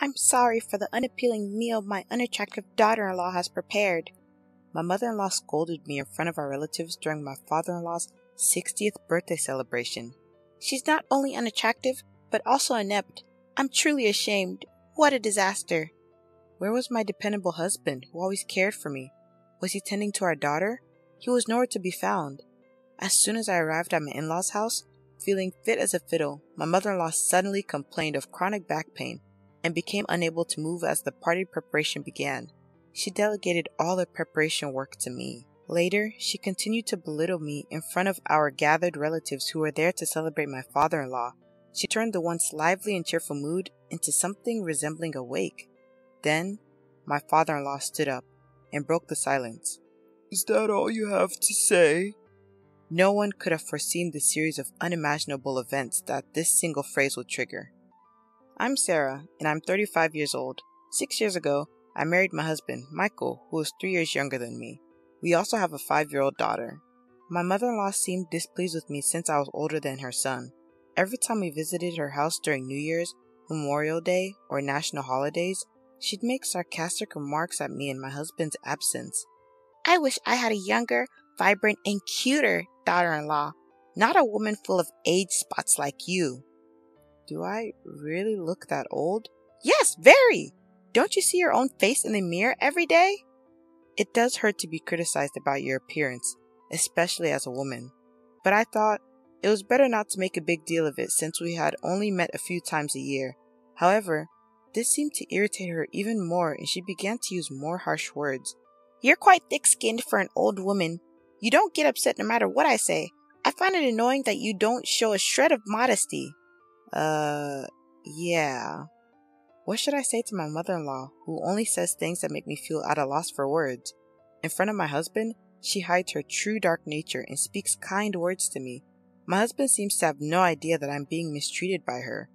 I'm sorry for the unappealing meal my unattractive daughter-in-law has prepared. My mother-in-law scolded me in front of our relatives during my father-in-law's 60th birthday celebration. She's not only unattractive, but also inept. I'm truly ashamed. What a disaster. Where was my dependable husband, who always cared for me? Was he tending to our daughter? He was nowhere to be found. As soon as I arrived at my in-laws' house, feeling fit as a fiddle, my mother-in-law suddenly complained of chronic back pain and became unable to move as the party preparation began. She delegated all the preparation work to me. Later, she continued to belittle me in front of our gathered relatives who were there to celebrate my father-in-law. She turned the once lively and cheerful mood into something resembling a wake. Then, my father-in-law stood up and broke the silence. Is that all you have to say? No one could have foreseen the series of unimaginable events that this single phrase would trigger. I'm Sarah, and I'm 35 years old. 6 years ago, I married my husband, Michael, who is 3 years younger than me. We also have a 5-year-old daughter. My mother-in-law seemed displeased with me since I was older than her son. Every time we visited her house during New Year's, Memorial Day, or national holidays, she'd make sarcastic remarks at me in my husband's absence. I wish I had a younger, vibrant, and cuter daughter-in-law, not a woman full of age spots like you. Do I really look that old? Yes, very! Don't you see your own face in the mirror every day? It does hurt to be criticized about your appearance, especially as a woman. But I thought it was better not to make a big deal of it since we had only met a few times a year. However, this seemed to irritate her even more and she began to use more harsh words. You're quite thick-skinned for an old woman. You don't get upset no matter what I say. I find it annoying that you don't show a shred of modesty. Yeah. What should I say to my mother-in-law, who only says things that make me feel at a loss for words? In front of my husband, she hides her true dark nature and speaks kind words to me. My husband seems to have no idea that I'm being mistreated by her.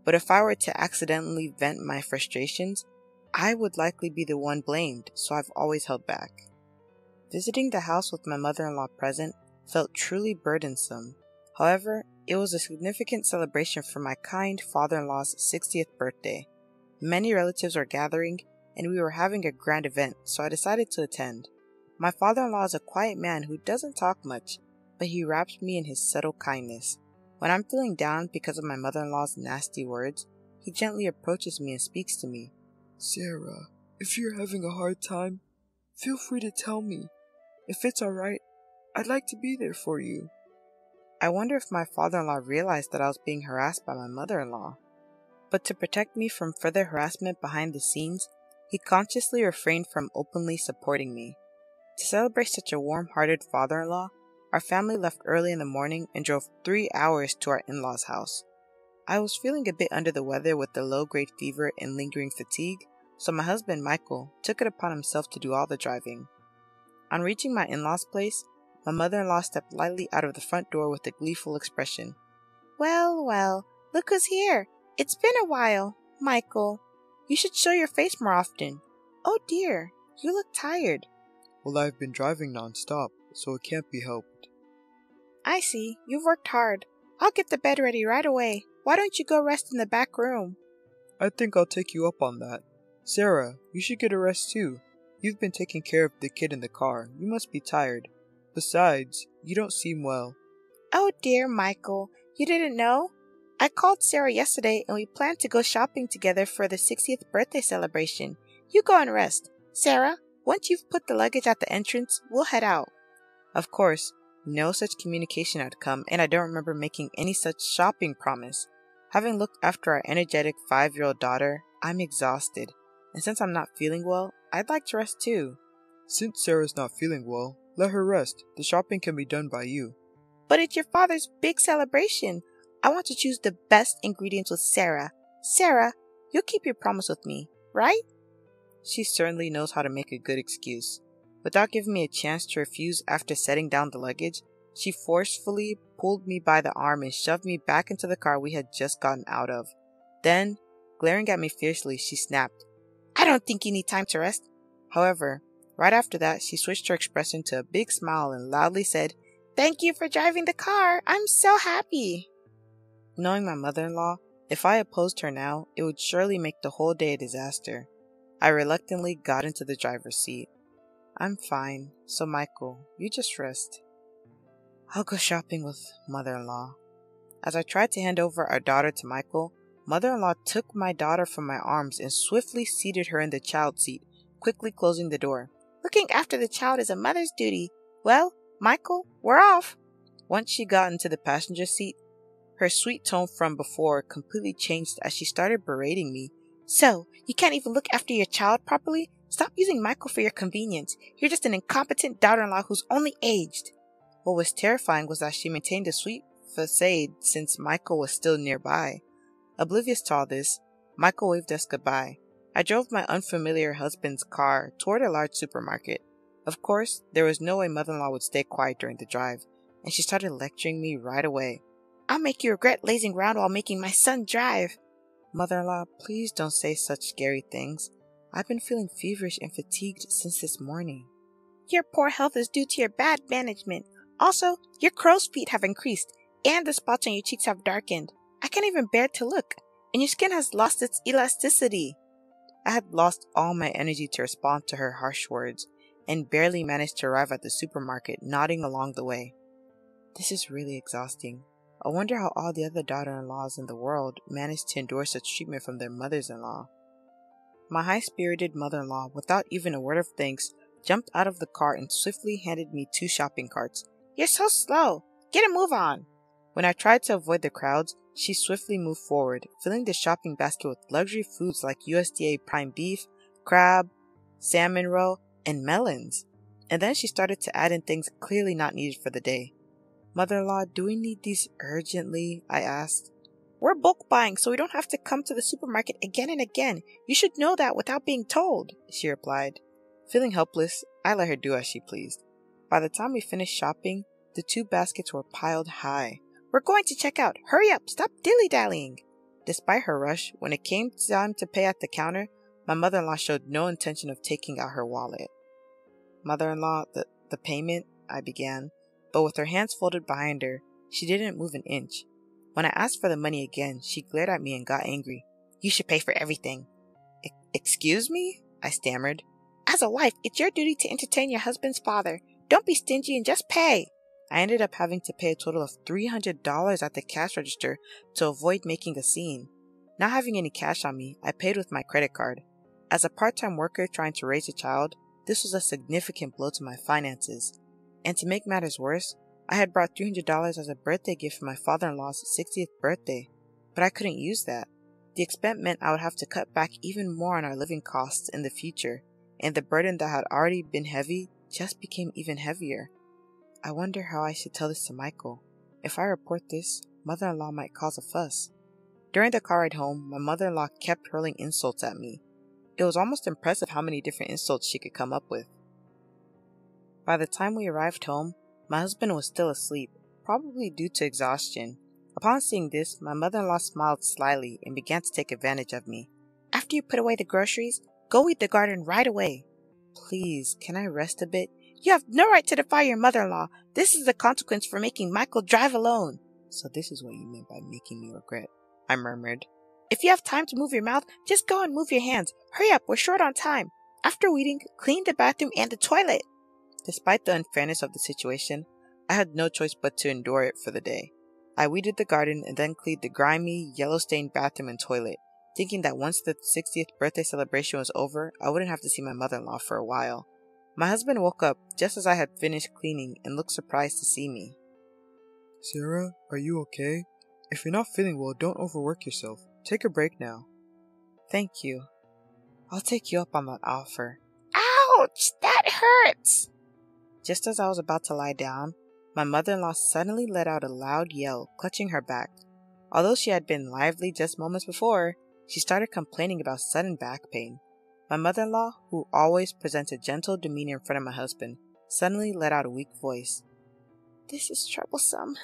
But if I were to accidentally vent my frustrations, I would likely be the one blamed, so I've always held back. Visiting the house with my mother-in-law present felt truly burdensome. However, it was a significant celebration for my kind father-in-law's 60th birthday. Many relatives were gathering, and we were having a grand event, so I decided to attend. My father-in-law is a quiet man who doesn't talk much, but he wraps me in his subtle kindness. When I'm feeling down because of my mother-in-law's nasty words, he gently approaches me and speaks to me. Sarah, if you're having a hard time, feel free to tell me. If it's alright, I'd like to be there for you. I wonder if my father-in-law realized that I was being harassed by my mother-in-law. But to protect me from further harassment behind the scenes, he consciously refrained from openly supporting me. To celebrate such a warm-hearted father-in-law, our family left early in the morning and drove 3 hours to our in-laws' house. I was feeling a bit under the weather with the low-grade fever and lingering fatigue, so my husband Michael took it upon himself to do all the driving. On reaching my in-laws' place, my mother-in-law stepped lightly out of the front door with a gleeful expression. Well, well, look who's here. It's been a while, Michael. You should show your face more often. Oh dear, you look tired. Well, I've been driving non-stop, so it can't be helped. I see. You've worked hard. I'll get the bed ready right away. Why don't you go rest in the back room? I think I'll take you up on that. Sarah, you should get a rest too. You've been taking care of the kid in the car. You must be tired. Besides, you don't seem well. Oh dear, Michael. You didn't know? I called Sarah yesterday and we planned to go shopping together for the 60th birthday celebration. You go and rest. Sarah, once you've put the luggage at the entrance, we'll head out. Of course, no such communication had come, and I don't remember making any such shopping promise. Having looked after our energetic 5-year-old daughter, I'm exhausted, and since I'm not feeling well, I'd like to rest too. Since Sarah's not feeling well, let her rest. The shopping can be done by you. But it's your father's big celebration. I want to choose the best ingredients with Sarah. Sarah, you'll keep your promise with me, right? She certainly knows how to make a good excuse. Without giving me a chance to refuse after setting down the luggage, she forcefully pulled me by the arm and shoved me back into the car we had just gotten out of. Then, glaring at me fiercely, she snapped, I don't think you need time to rest. However, right after that, she switched her expression to a big smile and loudly said, Thank you for driving the car. I'm so happy. Knowing my mother-in-law, If I opposed her now, it would surely make the whole day a disaster. I reluctantly got into the driver's seat. I'm fine, so Michael, you just rest. I'll go shopping with mother-in-law. As I tried to hand over our daughter to Michael, mother-in-law took my daughter from my arms and swiftly seated her in the child seat, quickly closing the door. Looking after the child is a mother's duty. Well, Michael, we're off. Once she got into the passenger seat, her sweet tone from before completely changed as she started berating me. So, you can't even look after your child properly? Stop using Michael for your convenience. You're just an incompetent daughter-in-law who's only aged. What was terrifying was that she maintained a sweet facade since Michael was still nearby. Oblivious to all this, Michael waved us goodbye. I drove my unfamiliar husband's car toward a large supermarket. Of course, there was no way mother-in-law would stay quiet during the drive, and she started lecturing me right away. I'll make you regret lazing around while making my son drive. Mother-in-law, please don't say such scary things. I've been feeling feverish and fatigued since this morning. Your poor health is due to your bad management. Also, your crow's feet have increased, and the spots on your cheeks have darkened. I can't even bear to look, and your skin has lost its elasticity. I had lost all my energy to respond to her harsh words, and barely managed to arrive at the supermarket, nodding along the way. This is really exhausting. I wonder how all the other daughter-in-laws in the world manage to endure such treatment from their mothers-in-law. My high-spirited mother-in-law, without even a word of thanks, jumped out of the car and swiftly handed me 2 shopping carts. You're so slow. Get a move on. When I tried to avoid the crowds, she swiftly moved forward, filling the shopping basket with luxury foods like USDA prime beef, crab, salmon roe, and melons. And then she started to add in things clearly not needed for the day. Mother-in-law, do we need these urgently? I asked. We're bulk buying, so we don't have to come to the supermarket again and again. You should know that without being told, she replied. Feeling helpless, I let her do as she pleased. By the time we finished shopping, the 2 baskets were piled high. We're going to check out. Hurry up, stop dilly-dallying. Despite her rush, when it came time to pay at the counter, my mother-in-law showed no intention of taking out her wallet. Mother-in-law, the payment, I began, but with her hands folded behind her, she didn't move an inch. When I asked for the money again, she glared at me and got angry. You should pay for everything. Excuse me? I stammered. As a wife, it's your duty to entertain your husband's father. Don't be stingy and just pay. I ended up having to pay a total of $300 at the cash register to avoid making a scene. Not having any cash on me, I paid with my credit card. As a part-time worker trying to raise a child, this was a significant blow to my finances. And to make matters worse, I had brought $300 as a birthday gift for my father-in-law's 60th birthday, but I couldn't use that. The expense meant I would have to cut back even more on our living costs in the future, and the burden that had already been heavy just became even heavier. I wonder how I should tell this to Michael. If I report this, mother-in-law might cause a fuss. During the car ride home, my mother-in-law kept hurling insults at me. It was almost impressive how many different insults she could come up with. By the time we arrived home, my husband was still asleep, probably due to exhaustion. Upon seeing this, my mother-in-law smiled slyly and began to take advantage of me. After you put away the groceries, go weed the garden right away. Please, can I rest a bit? You have no right to defy your mother-in-law. This is the consequence for making Michael drive alone. So this is what you meant by making me regret, I murmured. If you have time to move your mouth, just go and move your hands. Hurry up, we're short on time. After weeding, clean the bathroom and the toilet. Despite the unfairness of the situation, I had no choice but to endure it for the day. I weeded the garden and then cleaned the grimy, yellow-stained bathroom and toilet, thinking that once the 60th birthday celebration was over, I wouldn't have to see my mother-in-law for a while. My husband woke up just as I had finished cleaning and looked surprised to see me. Sarah, are you okay? If you're not feeling well, don't overwork yourself. Take a break now. Thank you. I'll take you up on that offer. Ouch! That hurts! Just as I was about to lie down, my mother-in-law suddenly let out a loud yell, clutching her back. Although she had been lively just moments before, she started complaining about sudden back pain. My mother-in-law, who always presents a gentle demeanor in front of my husband, suddenly let out a weak voice. This is troublesome.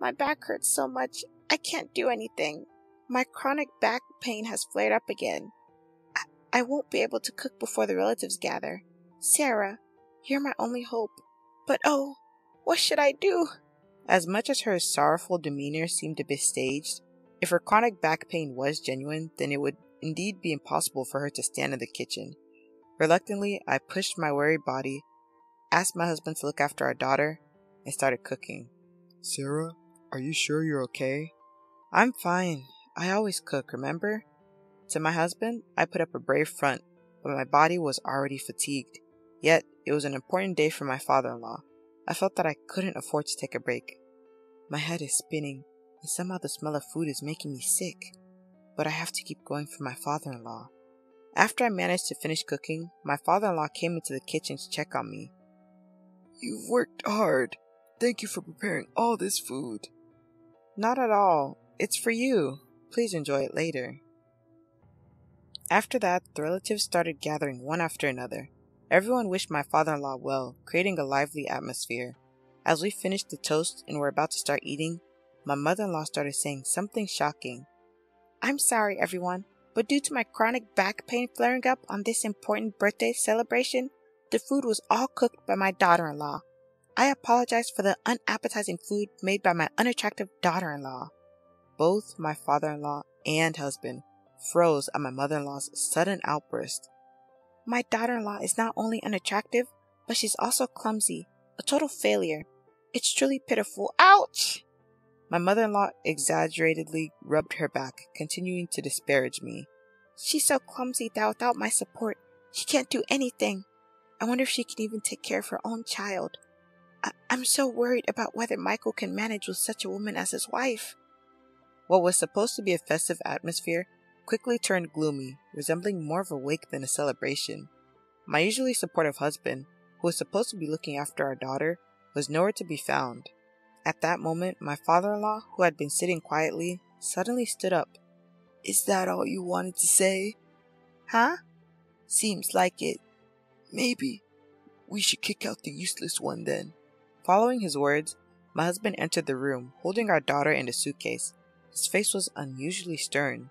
My back hurts so much, I can't do anything. My chronic back pain has flared up again. I won't be able to cook before the relatives gather. Sarah, you're my only hope. But oh, what should I do? As much as her sorrowful demeanor seemed a bit staged, If her chronic back pain was genuine, then it would indeed be impossible for her to stand in the kitchen. Reluctantly, I pushed my weary body, asked my husband to look after our daughter, and started cooking. Sarah, are you sure you're okay? I'm fine. I always cook, remember? To my husband, I put up a brave front, but my body was already fatigued. Yet, it was an important day for my father-in-law. I felt that I couldn't afford to take a break. My head is spinning, and somehow the smell of food is making me sick. But I have to keep going for my father-in-law. After I managed to finish cooking, my father-in-law came into the kitchen to check on me. You've worked hard. Thank you for preparing all this food. Not at all. It's for you. Please enjoy it later. After that, the relatives started gathering one after another. Everyone wished my father-in-law well, creating a lively atmosphere. As we finished the toast and were about to start eating, my mother-in-law started saying something shocking. I'm sorry, everyone, but due to my chronic back pain flaring up on this important birthday celebration, the food was all cooked by my daughter-in-law. I apologize for the unappetizing food made by my unattractive daughter-in-law. Both my father-in-law and husband froze at my mother-in-law's sudden outburst. My daughter-in-law is not only unattractive, but she's also clumsy, a total failure. It's truly pitiful. Ouch! My mother-in-law exaggeratedly rubbed her back, continuing to disparage me. She's so clumsy that without my support, she can't do anything. I wonder if she can even take care of her own child. I'm so worried about whether Michael can manage with such a woman as his wife. What was supposed to be a festive atmosphere quickly turned gloomy, resembling more of a wake than a celebration. My usually supportive husband, who was supposed to be looking after our daughter, was nowhere to be found. At that moment, my father-in-law, who had been sitting quietly, suddenly stood up. Is that all you wanted to say? Huh? Seems like it. Maybe we should kick out the useless one then. Following his words, my husband entered the room, holding our daughter in a suitcase. His face was unusually stern.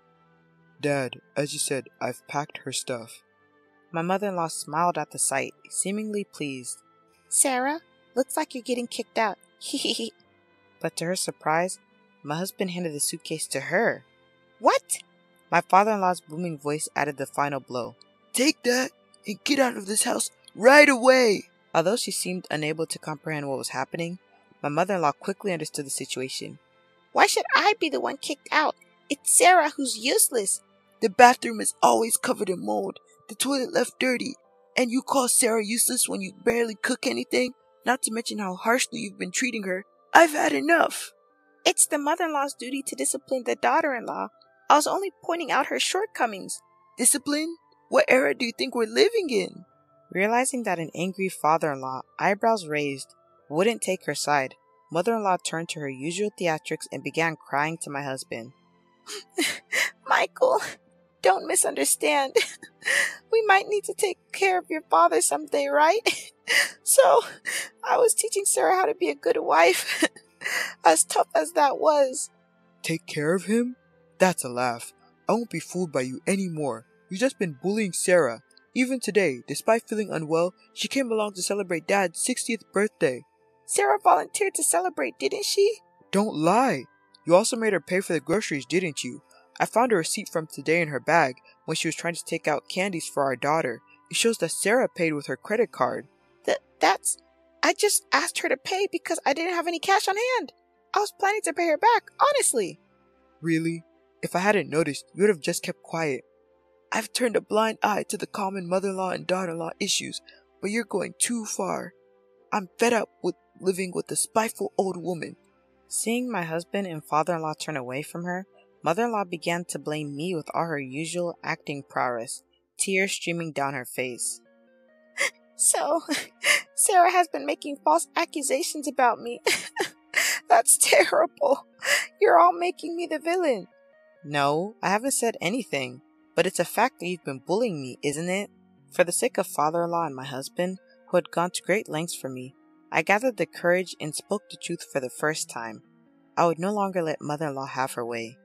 Dad, as you said, I've packed her stuff. My mother-in-law smiled at the sight, seemingly pleased. Sarah, looks like you're getting kicked out. Hehehe. But to her surprise, my husband handed the suitcase to her. What? My father-in-law's booming voice added the final blow. Take that and get out of this house right away! Although she seemed unable to comprehend what was happening, my mother-in-law quickly understood the situation. Why should I be the one kicked out? It's Sarah who's useless. The bathroom is always covered in mold, the toilet left dirty, and you call Sarah useless when you barely cook anything? Not to mention how harshly you've been treating her. I've had enough. It's the mother-in-law's duty to discipline the daughter-in-law. I was only pointing out her shortcomings. Discipline? What era do you think we're living in? Realizing that an angry father-in-law, eyebrows raised, wouldn't take her side, mother-in-law turned to her usual theatrics and began crying to my husband. Michael, don't misunderstand. We might need to take care of your father someday, right? So, I was teaching Sarah how to be a good wife. As tough as that was. Take care of him? That's a laugh. I won't be fooled by you anymore. You've just been bullying Sarah. Even today, despite feeling unwell, she came along to celebrate Dad's 60th birthday. Sarah volunteered to celebrate, didn't she? Don't lie. You also made her pay for the groceries, didn't you? I found a receipt from today in her bag when she was trying to take out candies for our daughter. It shows that Sarah paid with her credit card. I just asked her to pay because I didn't have any cash on hand. I was planning to pay her back, honestly. Really? If I hadn't noticed, you would have just kept quiet. I've turned a blind eye to the common mother-in-law and daughter-in-law issues, but you're going too far. I'm fed up with living with a spiteful old woman. Seeing my husband and father-in-law turn away from her, mother-in-law began to blame me with all her usual acting prowess, tears streaming down her face. So, Sarah has been making false accusations about me. That's terrible. You're all making me the villain. No, I haven't said anything, but it's a fact that you've been bullying me, isn't it? For the sake of father-in-law and my husband, who had gone to great lengths for me, I gathered the courage and spoke the truth for the first time. I would no longer let mother-in-law have her way.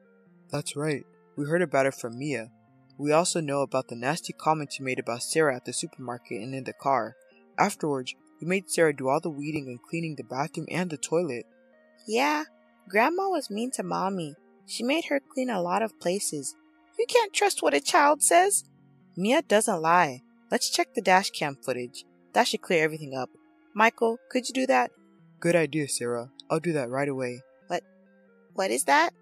That's right. We heard about it from Mia. We also know about the nasty comments you made about Sarah at the supermarket and in the car. Afterwards, you made Sarah do all the weeding and cleaning the bathroom and the toilet. Yeah, Grandma was mean to Mommy. She made her clean a lot of places. You can't trust what a child says. Mia doesn't lie. Let's check the dash cam footage. That should clear everything up. Michael, could you do that? Good idea, Sarah. I'll do that right away. What is that?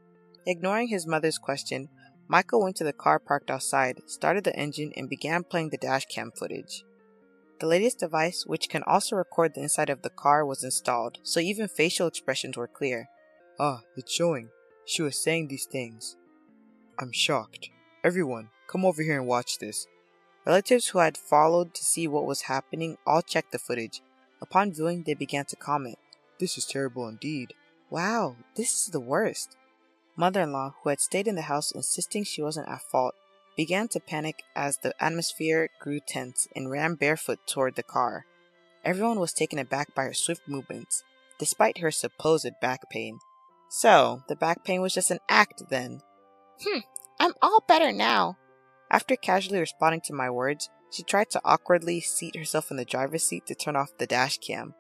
Ignoring his mother's question, Michael went to the car parked outside, started the engine, and began playing the dash cam footage. The latest device, which can also record the inside of the car, was installed, so even facial expressions were clear. Ah, it's showing. She was saying these things. I'm shocked. Everyone, come over here and watch this. Relatives who had followed to see what was happening all checked the footage. Upon viewing, they began to comment. This is terrible indeed. Wow, this is the worst. Mother-in-law, who had stayed in the house insisting she wasn't at fault, began to panic as the atmosphere grew tense and ran barefoot toward the car. Everyone was taken aback by her swift movements, despite her supposed back pain. So, the back pain was just an act then. I'm all better now. After casually responding to my words, she tried to awkwardly seat herself in the driver's seat to turn off the dash cam,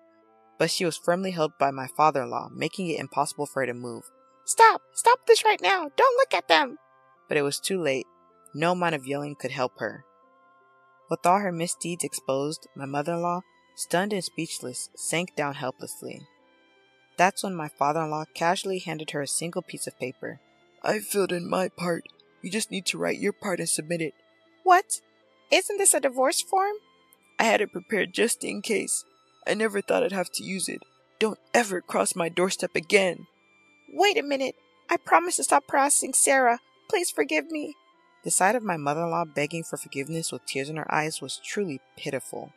but she was firmly held by my father-in-law, making it impossible for her to move. Stop this right now. Don't look at them. But it was too late. No amount of yelling could help her. With all her misdeeds exposed, my mother-in-law, stunned and speechless, sank down helplessly. That's when my father-in-law casually handed her a single piece of paper. I filled in my part. You just need to write your part and submit it. What? Isn't this a divorce form? I had it prepared just in case. I never thought I'd have to use it. Don't ever cross my doorstep again. Wait a minute. I promise to stop harassing Sarah. Please forgive me. The sight of my mother-in-law begging for forgiveness with tears in her eyes was truly pitiful.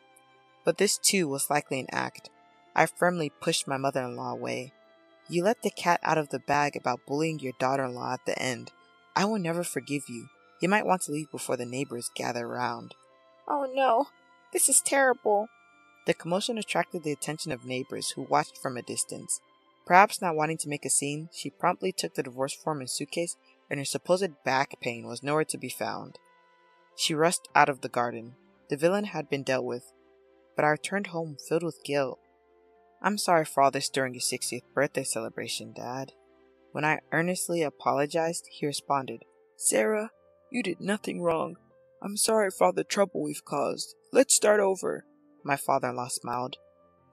But this too was likely an act. I firmly pushed my mother-in-law away. You let the cat out of the bag about bullying your daughter-in-law at the end. I will never forgive you. You might want to leave before the neighbors gather around. Oh no, this is terrible. The commotion attracted the attention of neighbors who watched from a distance. Perhaps not wanting to make a scene, she promptly took the divorce form and suitcase, and her supposed back pain was nowhere to be found. She rushed out of the garden. The villain had been dealt with, but I returned home filled with guilt. I'm sorry for all this during your 60th birthday celebration, Dad. When I earnestly apologized, he responded, Sarah, you did nothing wrong. I'm sorry for all the trouble we've caused. Let's start over. My father-in-law smiled.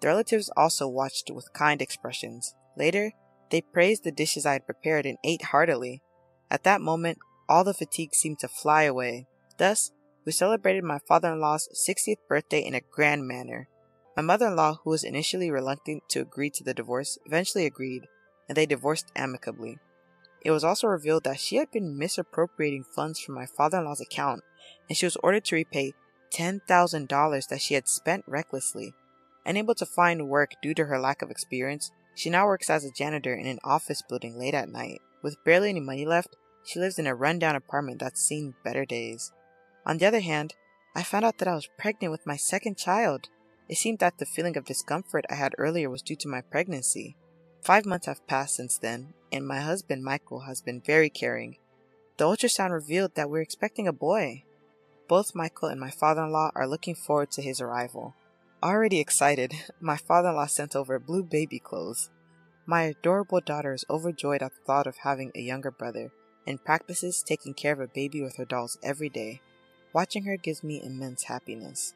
The relatives also watched with kind expressions. Later, they praised the dishes I had prepared and ate heartily. At that moment, all the fatigue seemed to fly away. Thus, we celebrated my father-in-law's 60th birthday in a grand manner. My mother-in-law, who was initially reluctant to agree to the divorce, eventually agreed, and they divorced amicably. It was also revealed that she had been misappropriating funds from my father-in-law's account, and she was ordered to repay $10,000 that she had spent recklessly. Unable to find work due to her lack of experience, she now works as a janitor in an office building late at night. With barely any money left, she lives in a rundown apartment that's seen better days. On the other hand, I found out that I was pregnant with my second child. It seemed that the feeling of discomfort I had earlier was due to my pregnancy. 5 months have passed since then, and my husband Michael has been very caring. The ultrasound revealed that we're expecting a boy. Both Michael and my father-in-law are looking forward to his arrival. Already excited, my father-in-law sent over blue baby clothes. My adorable daughter is overjoyed at the thought of having a younger brother and practices taking care of a baby with her dolls every day. Watching her gives me immense happiness.